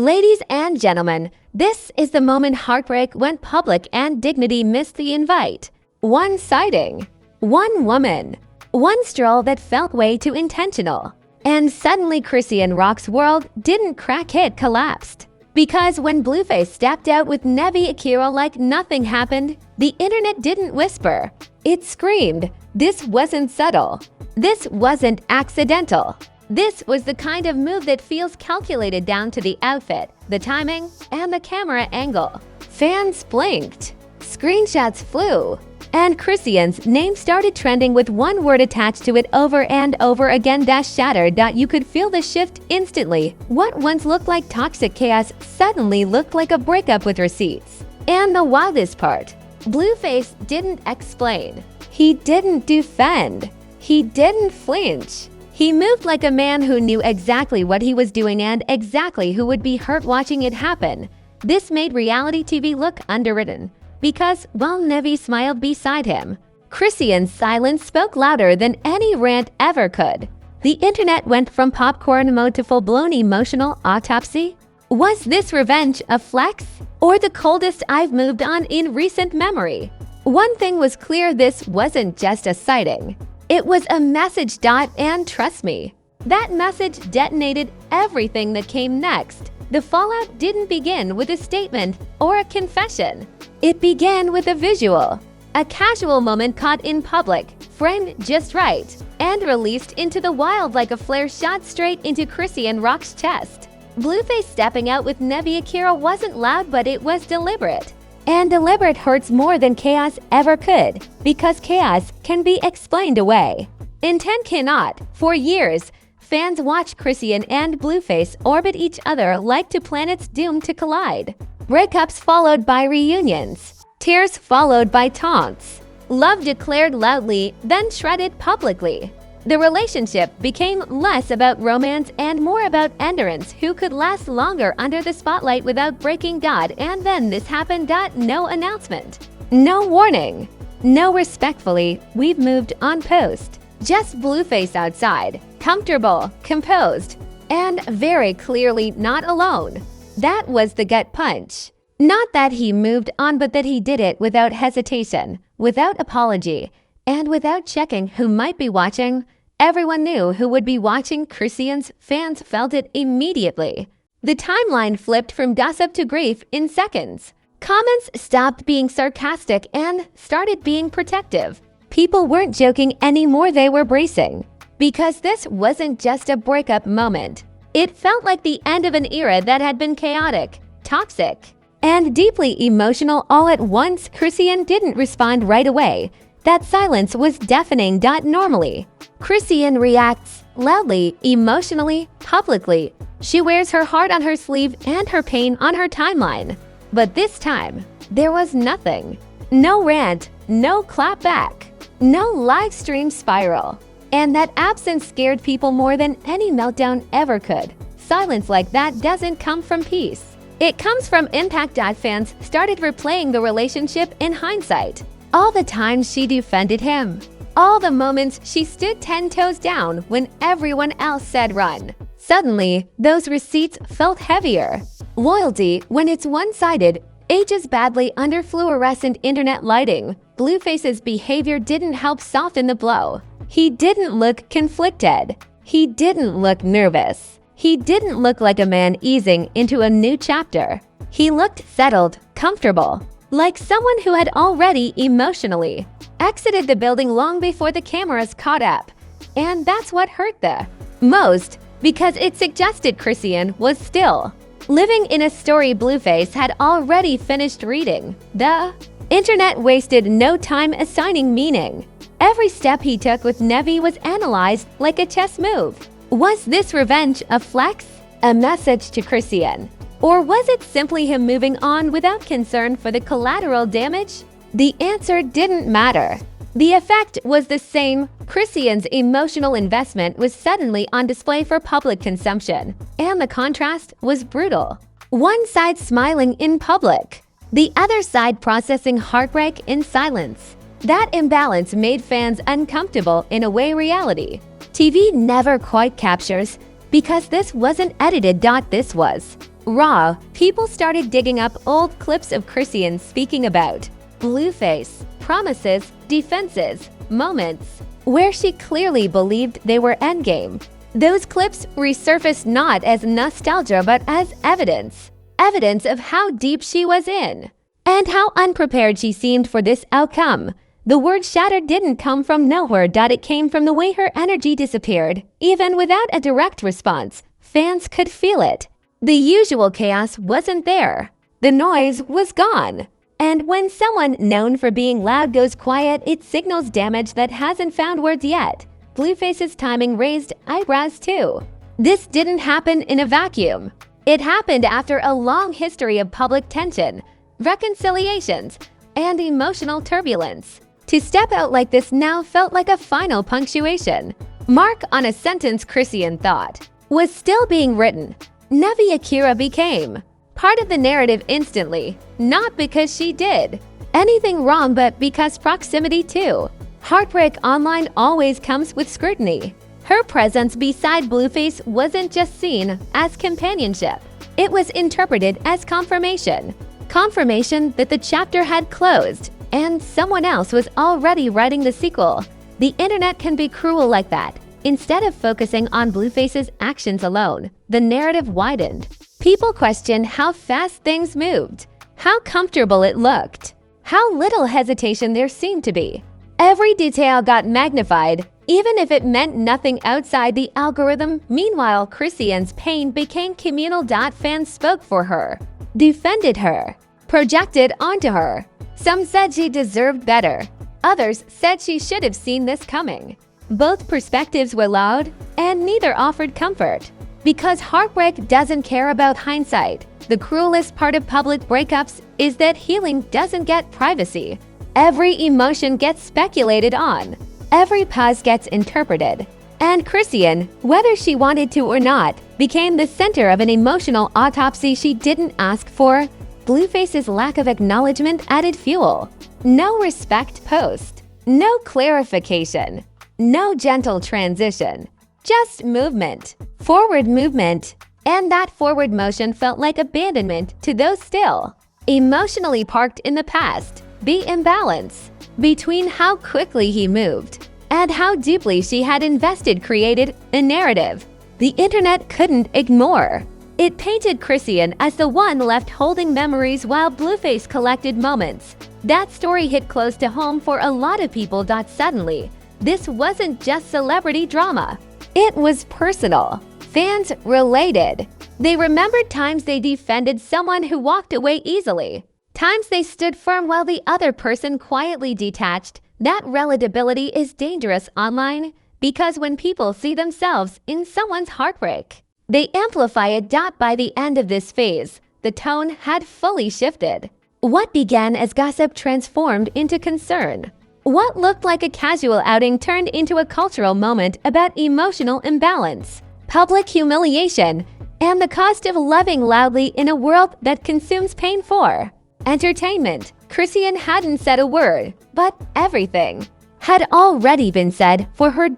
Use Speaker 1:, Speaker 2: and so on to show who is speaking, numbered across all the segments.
Speaker 1: Ladies and gentlemen, this is the moment heartbreak went public and dignity missed the invite. One sighting, one woman, one stroll that felt way too intentional. And suddenly Chrisean Rock's world didn't crack hit collapsed. Because when Blueface stepped out with Nevi Akira like nothing happened, the internet didn't whisper. It screamed, this wasn't subtle. This wasn't accidental. This was the kind of move that feels calculated down to the outfit, the timing, and the camera angle. Fans blinked. Screenshots flew. And Chrisean's name started trending with one word attached to it over and over again --shattered. You could feel the shift instantly. What once looked like toxic chaos suddenly looked like a breakup with receipts. And the wildest part, Blueface didn't explain. He didn't defend. He didn't flinch. He moved like a man who knew exactly what he was doing and exactly who would be hurt watching it happen. This made reality TV look underwritten. Because while Nevi smiled beside him, Chrisean's silence spoke louder than any rant ever could. The internet went from popcorn mode to full-blown emotional autopsy. Was this revenge a flex? Or the coldest I've moved on in recent memory? One thing was clear, this wasn't just a sighting. It was a message. And trust me, that message detonated everything that came next. The fallout didn't begin with a statement or a confession. It began with a visual, a casual moment caught in public, framed just right, and released into the wild like a flare shot straight into Chrisean Rock's chest. Blueface stepping out with Nevi Akira wasn't loud, but it was deliberate. And deliberate hurts more than chaos ever could, because chaos can be explained away. Intent cannot. For years, fans watched Chrisean and Blueface orbit each other like two planets doomed to collide. Breakups followed by reunions. Tears followed by taunts. Love declared loudly, then shredded publicly. The relationship became less about romance and more about endurance, who could last longer under the spotlight without breaking. And then this happened. No announcement. No warning. No respectfully, we've moved on post. Just Blueface outside, comfortable, composed, and very clearly not alone. That was the gut punch. Not that he moved on, but that he did it without hesitation, without apology, and without checking who might be watching. Everyone knew who would be watching. Chrisean's fans felt it immediately. The timeline flipped from gossip to grief in seconds. Comments stopped being sarcastic and started being protective. People weren't joking anymore, they were bracing. Because this wasn't just a breakup moment. It felt like the end of an era that had been chaotic, toxic, and deeply emotional all at once. Chrisean didn't respond right away. That silence was deafening. Normally, Chrisean reacts loudly, emotionally, publicly. She wears her heart on her sleeve and her pain on her timeline. But this time, there was nothing. No rant, no clap back, no live stream spiral. And that absence scared people more than any meltdown ever could. Silence like that doesn't come from peace. It comes from impact. Fans started replaying the relationship in hindsight. All the times she defended him. All the moments she stood 10 toes down when everyone else said run. Suddenly, those receipts felt heavier. Loyalty, when it's one-sided, ages badly under fluorescent internet lighting. Blueface's behavior didn't help soften the blow. He didn't look conflicted. He didn't look nervous. He didn't look like a man easing into a new chapter. He looked settled, comfortable, like someone who had already emotionally exited the building long before the cameras caught up. And that's what hurt the most, because it suggested Chrisean was still living in a story Blueface had already finished reading. The internet wasted no time assigning meaning. Every step he took with Nevi was analyzed like a chess move. Was this revenge a flex? A message to Chrisean? Or was it simply him moving on without concern for the collateral damage? The answer didn't matter. The effect was the same. Chrisean's emotional investment was suddenly on display for public consumption, and the contrast was brutal. One side smiling in public, the other side processing heartbreak in silence. That imbalance made fans uncomfortable in a way reality TV never quite captures, because this wasn't edited. This was raw, people started digging up old clips of Chrisean speaking about Blueface, promises, defenses, moments, where she clearly believed they were endgame. Those clips resurfaced not as nostalgia but as evidence. Evidence of how deep she was in, and how unprepared she seemed for this outcome. The word shattered didn't come from nowhere. It came from the way her energy disappeared. Even without a direct response, fans could feel it. The usual chaos wasn't there. The noise was gone. And when someone known for being loud goes quiet, it signals damage that hasn't found words yet. Blueface's timing raised eyebrows too. This didn't happen in a vacuum. It happened after a long history of public tension, reconciliations, and emotional turbulence. To step out like this now felt like a final punctuation mark on a sentence Chrisean thought was still being written. Nevi Akira became part of the narrative instantly, not because she did anything wrong but because proximity too. Heartbreak online always comes with scrutiny. Her presence beside Blueface wasn't just seen as companionship. It was interpreted as confirmation. Confirmation that the chapter had closed and someone else was already writing the sequel. The internet can be cruel like that. Instead of focusing on Blueface's actions alone, the narrative widened. People questioned how fast things moved, how comfortable it looked, how little hesitation there seemed to be. Every detail got magnified, even if it meant nothing outside the algorithm. Meanwhile, Chrisean's pain became communal. Fans spoke for her, defended her, projected onto her. Some said she deserved better. Others said she should have seen this coming. Both perspectives were loud, and neither offered comfort. Because heartbreak doesn't care about hindsight. The cruelest part of public breakups is that healing doesn't get privacy. Every emotion gets speculated on. Every pause gets interpreted. And Chrisean, whether she wanted to or not, became the center of an emotional autopsy she didn't ask for. Blueface's lack of acknowledgement added fuel. No respect post. No clarification. No gentle transition. Just movement. Forward movement. And that forward motion felt like abandonment to those still emotionally parked in the past. The imbalance between how quickly he moved and how deeply she had invested created a narrative the internet couldn't ignore. It painted Chrisean as the one left holding memories while Blueface collected moments. That story hit close to home for a lot of people. Suddenly, this wasn't just celebrity drama. It was personal. Fans related. They remembered times they defended someone who walked away easily. Times they stood firm while the other person quietly detached. That relatability is dangerous online because when people see themselves in someone's heartbreak, they amplify it. By the end of this phase, the tone had fully shifted. What began as gossip transformed into concern. What looked like a casual outing turned into a cultural moment about emotional imbalance, public humiliation, and the cost of loving loudly in a world that consumes pain for entertainment. Chrisean hadn't said a word, but everything had already been said for her.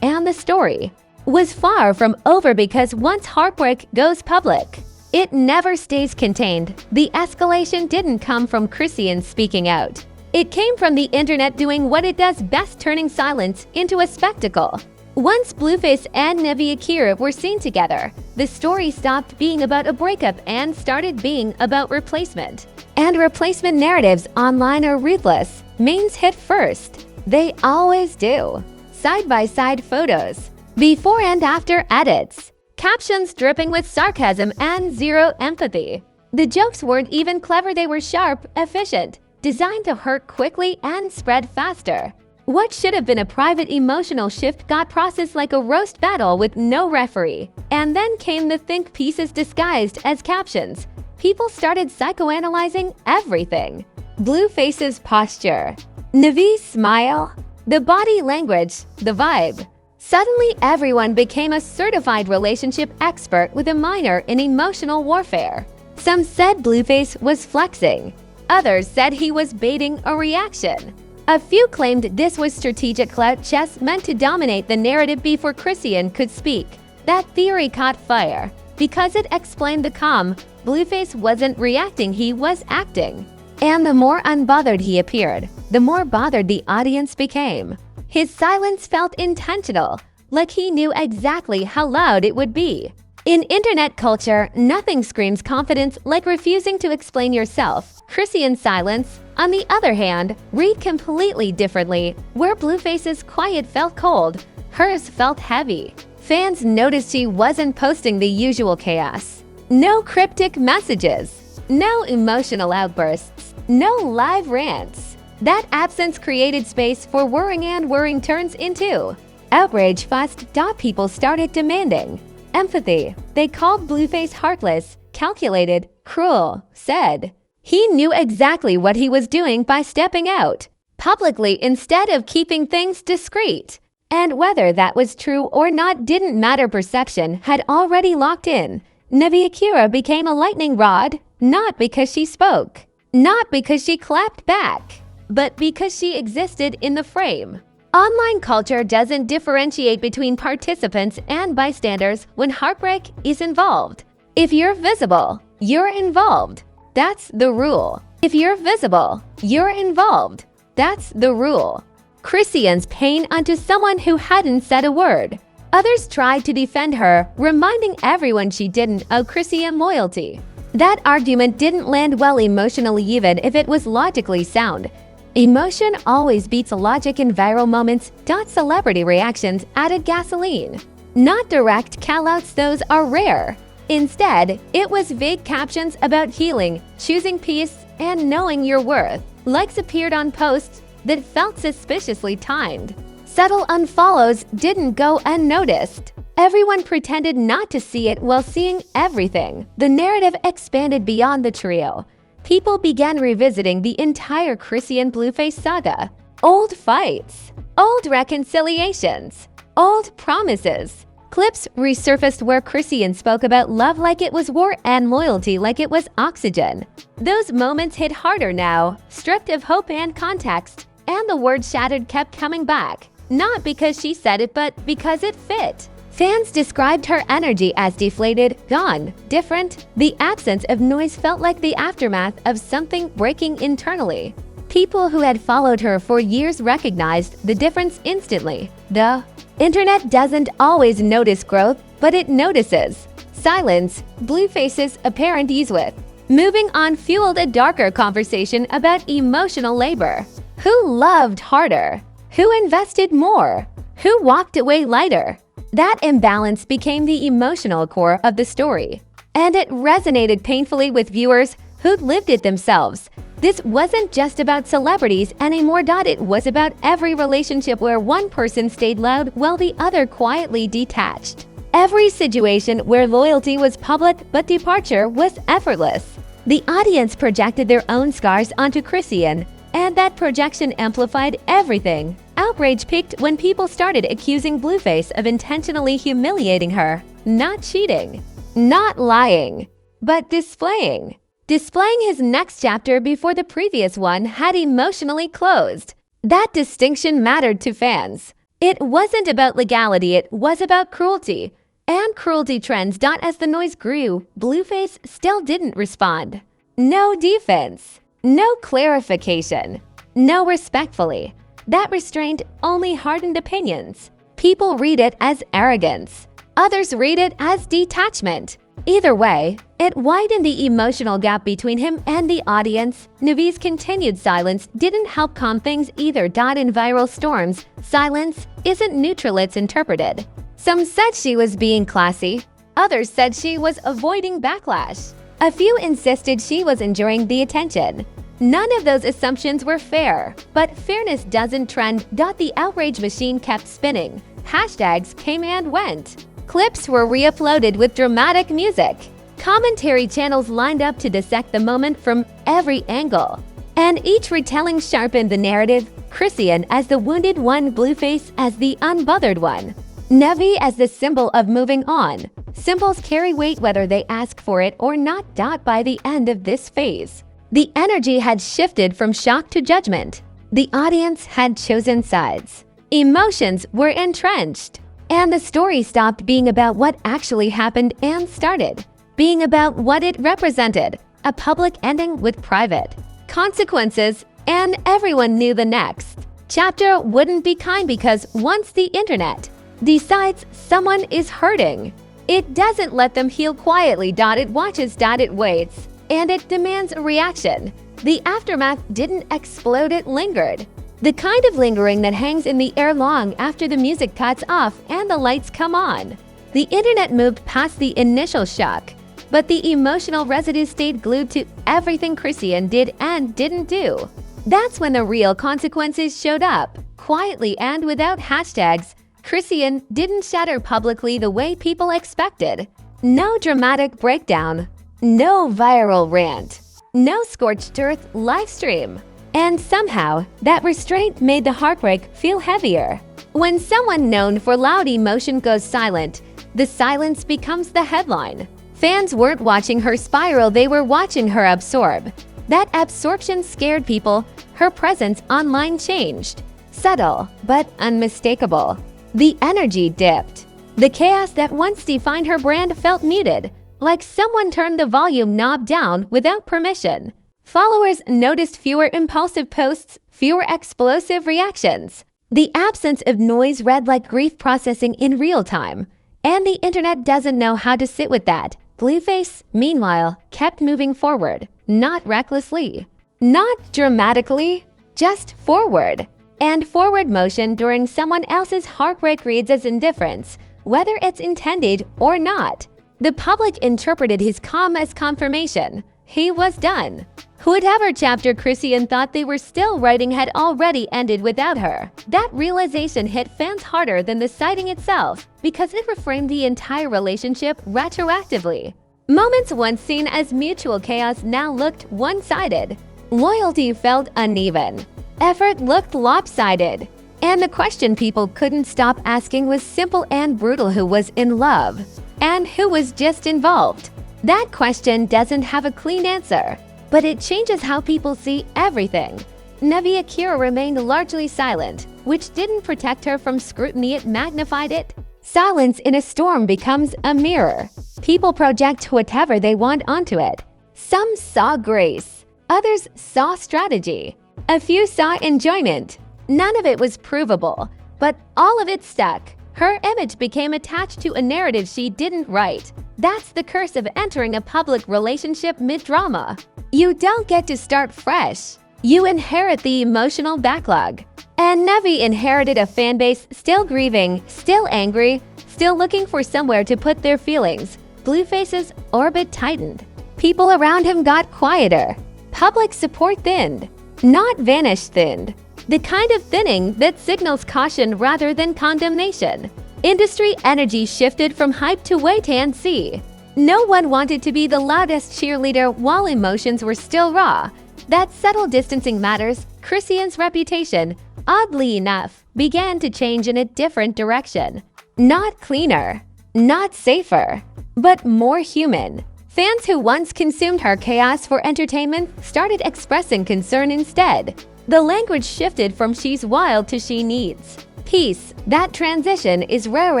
Speaker 1: And the story was far from over because once heartbreak goes public, it never stays contained. The escalation didn't come from Chrisean speaking out. It came from the internet doing what it does best, turning silence into a spectacle. Once Blueface and Nevi Akira were seen together, the story stopped being about a breakup and started being about replacement. And replacement narratives online are ruthless. Memes hit first. They always do. Side-by-side photos. Before and after edits. Captions dripping with sarcasm and zero empathy. The jokes weren't even clever, they were sharp, efficient, designed to hurt quickly and spread faster. What should have been a private emotional shift got processed like a roast battle with no referee. And then came the think pieces disguised as captions. People started psychoanalyzing everything. Blueface's posture, Nevi's smile, the body language, the vibe. Suddenly, everyone became a certified relationship expert with a minor in emotional warfare. Some said Blueface was flexing. Others said he was baiting a reaction. A few claimed this was strategic clout chess meant to dominate the narrative before Chrisean could speak. That theory caught fire because it explained the calm, Blueface wasn't reacting, he was acting. And the more unbothered he appeared, the more bothered the audience became. His silence felt intentional, like he knew exactly how loud it would be. In internet culture, nothing screams confidence like refusing to explain yourself. Chrisean's silence, on the other hand, read completely differently. Where Blueface's quiet felt cold, hers felt heavy. Fans noticed she wasn't posting the usual chaos. No cryptic messages, no emotional outbursts, no live rants. That absence created space for worrying, and worrying turns into outrage fast. People started demanding empathy. They called Blueface heartless, calculated, cruel, said he knew exactly what he was doing by stepping out publicly instead of keeping things discreet. And whether that was true or not didn't matter. Perception had already locked in. Akira became a lightning rod, not because she spoke, not because she clapped back, but because she existed in the frame. Online culture doesn't differentiate between participants and bystanders when heartbreak is involved. If you're visible, you're involved. That's the rule. If you're visible, you're involved. That's the rule. Chrisean's pain onto someone who hadn't said a word. Others tried to defend her, reminding everyone she didn't owe Chrisean loyalty. That argument didn't land well emotionally, even if it was logically sound. Emotion always beats logic in viral moments. Celebrity reactions added gasoline. Not direct call-outs, those are rare. Instead, it was vague captions about healing, choosing peace, and knowing your worth. Likes appeared on posts that felt suspiciously timed. Subtle unfollows didn't go unnoticed. Everyone pretended not to see it while seeing everything. The narrative expanded beyond the trio. People began revisiting the entire Chrisean Blueface saga. Old fights, old reconciliations, old promises. Clips resurfaced where Chrisean spoke about love like it was war and loyalty like it was oxygen. Those moments hit harder now, stripped of hope and context, and the word shattered kept coming back. Not because she said it, but because it fit. Fans described her energy as deflated, gone, different. The absence of noise felt like the aftermath of something breaking internally. People who had followed her for years recognized the difference instantly. The internet doesn't always notice growth, but it notices silence, Blueface's apparent ease with. Moving on fueled a darker conversation about emotional labor. Who loved harder? Who invested more? Who walked away lighter? That imbalance became the emotional core of the story, and it resonated painfully with viewers who'd lived it themselves. This wasn't just about celebrities anymore. It was about every relationship where one person stayed loud while the other quietly detached. Every situation where loyalty was public but departure was effortless. The audience projected their own scars onto Chrisean, and that projection amplified everything. Outrage peaked when people started accusing Blueface of intentionally humiliating her, not cheating, not lying, but displaying his next chapter before the previous one had emotionally closed. That distinction mattered to fans. It wasn't about legality, it was about cruelty. And cruelty trends. As the noise grew, Blueface still didn't respond. No defense, no clarification, no respectfully. That restraint only hardened opinions. People read it as arrogance. Others read it as detachment. Either way, it widened the emotional gap between him and the audience. Navi's continued silence didn't help calm things either. In viral storms, silence isn't neutral, it's interpreted. Some said she was being classy. Others said she was avoiding backlash. A few insisted she was enjoying the attention. None of those assumptions were fair, but fairness doesn't trend. The outrage machine kept spinning. Hashtags came and went. Clips were re-uploaded with dramatic music. Commentary channels lined up to dissect the moment from every angle. And each retelling sharpened the narrative. Chrisean as the wounded one, Blueface as the unbothered one. Navi as the symbol of moving on. Symbols carry weight whether they ask for it or not. By the end of this phase, the energy had shifted from shock to judgment. The audience had chosen sides. Emotions were entrenched. And the story stopped being about what actually happened and started being about what it represented, a public ending with private consequences, and everyone knew the next chapter wouldn't be kind because once the internet decides someone is hurting, it doesn't let them heal quietly. It watches, it waits, and it demands a reaction. The aftermath didn't explode, it lingered. The kind of lingering that hangs in the air long after the music cuts off and the lights come on. The internet moved past the initial shock, but the emotional residue stayed glued to everything Chrisean did and didn't do. That's when the real consequences showed up. Quietly and without hashtags, Chrisean didn't shatter publicly the way people expected. No dramatic breakdown, no viral rant, no scorched earth livestream. And somehow, that restraint made the heartbreak feel heavier. When someone known for loud emotion goes silent, the silence becomes the headline. Fans weren't watching her spiral, they were watching her absorb. That absorption scared people. Her presence online changed. Subtle, but unmistakable. The energy dipped. The chaos that once defined her brand felt muted, like someone turned the volume knob down without permission. Followers noticed fewer impulsive posts, fewer explosive reactions. The absence of noise read like grief processing in real time. And the internet doesn't know how to sit with that. Blueface, meanwhile, kept moving forward, not recklessly, not dramatically, just forward. And forward motion during someone else's heartbreak reads as indifference, whether it's intended or not. The public interpreted his calm as confirmation. He was done. Whatever chapter Chrisean thought they were still writing had already ended without her. That realization hit fans harder than the sighting itself because it reframed the entire relationship retroactively. Moments once seen as mutual chaos now looked one-sided. Loyalty felt uneven. Effort looked lopsided. And the question people couldn't stop asking was simple and brutal: who was in love? And who was just involved? That question doesn't have a clean answer, but it changes how people see everything. Nevi Akira remained largely silent, which didn't protect her from scrutiny, it magnified it. Silence in a storm becomes a mirror. People project whatever they want onto it. Some saw grace, others saw strategy. A few saw enjoyment. None of it was provable, but all of it stuck. Her image became attached to a narrative she didn't write. That's the curse of entering a public relationship mid-drama. You don't get to start fresh. You inherit the emotional backlog. And Nevi inherited a fanbase still grieving, still angry, still looking for somewhere to put their feelings. Blueface's orbit tightened. People around him got quieter. Public support thinned, not vanished, thinned. The kind of thinning that signals caution rather than condemnation. Industry energy shifted from hype to wait and see. No one wanted to be the loudest cheerleader while emotions were still raw. That subtle distancing matters. Chrisean's reputation, oddly enough, began to change in a different direction. Not cleaner, not safer, but more human. Fans who once consumed her chaos for entertainment started expressing concern instead. The language shifted from "she's wild" to "she needs peace." That transition is rare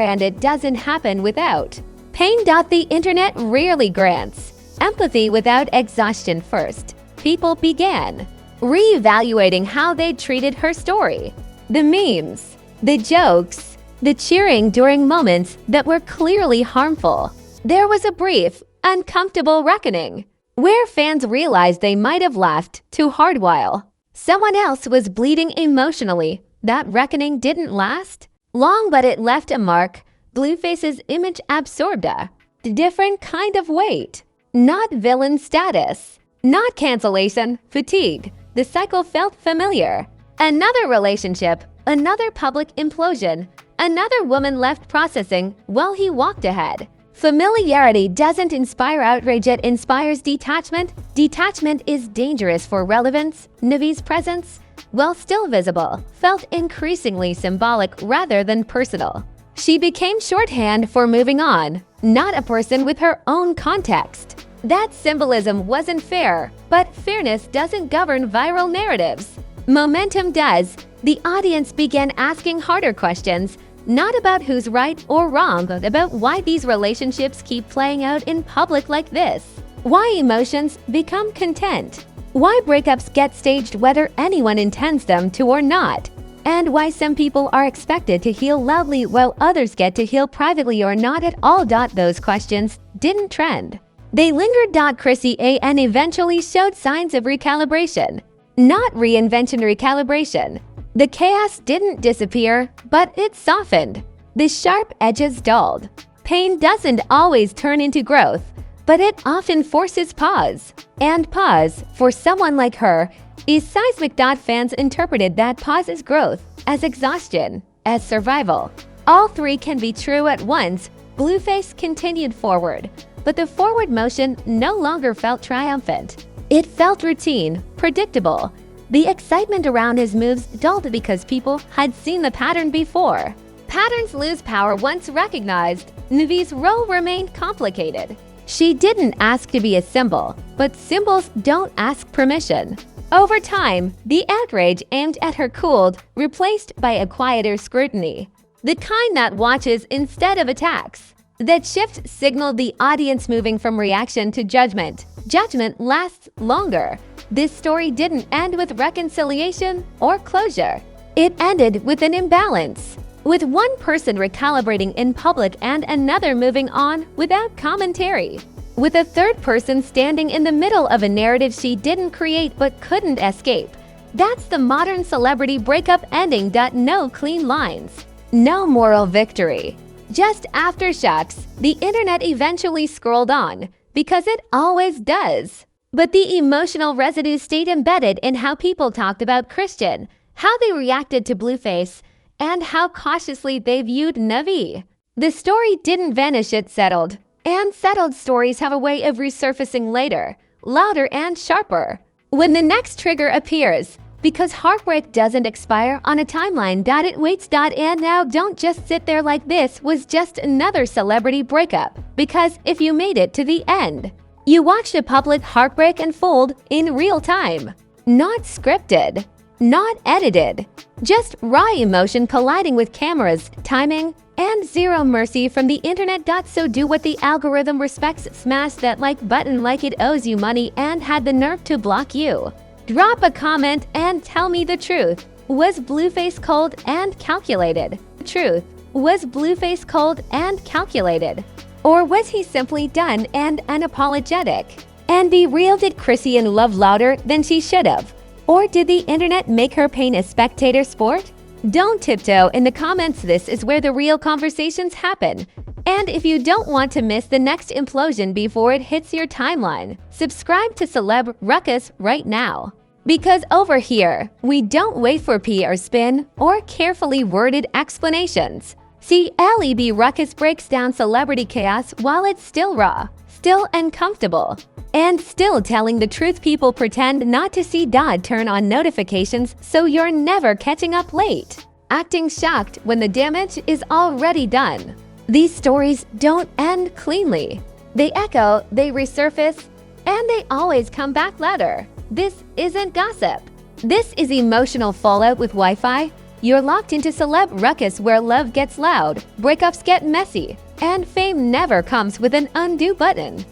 Speaker 1: and it doesn't happen without pain. The internet rarely grants empathy without exhaustion. First, people began reevaluating how they treated her story. The memes, the jokes, the cheering during moments that were clearly harmful. There was a brief, uncomfortable reckoning, where fans realized they might have laughed too hard while someone else was bleeding emotionally. That reckoning didn't last long, but it left a mark. Blueface's image absorbed a different kind of weight. Not villain status, not cancellation fatigue. The cycle felt familiar. Another relationship, another public implosion, another woman left processing while he walked ahead. Familiarity doesn't inspire outrage, it inspires detachment. Detachment is dangerous for relevance. Nevi's presence, while still visible, felt increasingly symbolic rather than personal. She became shorthand for moving on, not a person with her own context. That symbolism wasn't fair, but fairness doesn't govern viral narratives. Momentum does. The audience began asking harder questions. Not about who's right or wrong, but about why these relationships keep playing out in public like this. Why emotions become content. Why breakups get staged whether anyone intends them to or not. And why some people are expected to heal loudly while others get to heal privately or not at all. Those questions didn't trend. They lingered. Chrisean eventually showed signs of recalibration. Not reinvention, recalibration. The chaos didn't disappear, but it softened. The sharp edges dulled. Pain doesn't always turn into growth, but it often forces pause. And pause, for someone like her, is seismic. Fans interpreted that pause as growth, as exhaustion, as survival. All three can be true at once. Blueface continued forward, but the forward motion no longer felt triumphant. It felt routine, predictable. The excitement around his moves dulled because people had seen the pattern before. Patterns lose power once recognized. Navi's role remained complicated. She didn't ask to be a symbol, but symbols don't ask permission. Over time, the outrage aimed at her cooled, replaced by a quieter scrutiny. The kind that watches instead of attacks. That shift signaled the audience moving from reaction to judgment. Judgment lasts longer. This story didn't end with reconciliation or closure. It ended with an imbalance, with one person recalibrating in public and another moving on without commentary, with a third person standing in the middle of a narrative she didn't create but couldn't escape. That's the modern celebrity breakup ending. No clean lines, no moral victory, just aftershocks. The internet eventually scrolled on, because it always does. But the emotional residue stayed embedded in how people talked about Chrisean, how they reacted to Blueface, and how cautiously they viewed Navi. The story didn't vanish, it settled. And settled stories have a way of resurfacing later, louder and sharper, when the next trigger appears. Because heartbreak doesn't expire on a timeline. It waits. And now don't just sit there like this was just another celebrity breakup. Because if you made it to the end, you watched a public heartbreak unfold in real time. Not scripted, not edited. Just raw emotion colliding with cameras, timing, and zero mercy from the internet. So do what the algorithm respects. Smash that like button like it owes you money and had the nerve to block you. Drop a comment and tell me the truth. Was Blueface cold and calculated? Truth. Was Blueface cold and calculated? Or was he simply done and unapologetic? And be real, did Chrisean love louder than she should have? Or did the internet make her paint a spectator sport? Don't tiptoe in the comments. This is where the real conversations happen. And if you don't want to miss the next implosion before it hits your timeline, subscribe to Celeb Ruckus right now. Because over here, we don't wait for PR spin or carefully worded explanations. See, LEB Ruckus breaks down celebrity chaos while it's still raw, still uncomfortable, and still telling the truth. People pretend not to see. Turn on notifications so you're never catching up late. Acting shocked when the damage is already done. These stories don't end cleanly. They echo, they resurface, and they always come back louder. This isn't gossip. This is emotional fallout with Wi-Fi. You're locked into Celeb Ruckus, where love gets loud, breakups get messy, and fame never comes with an undo button.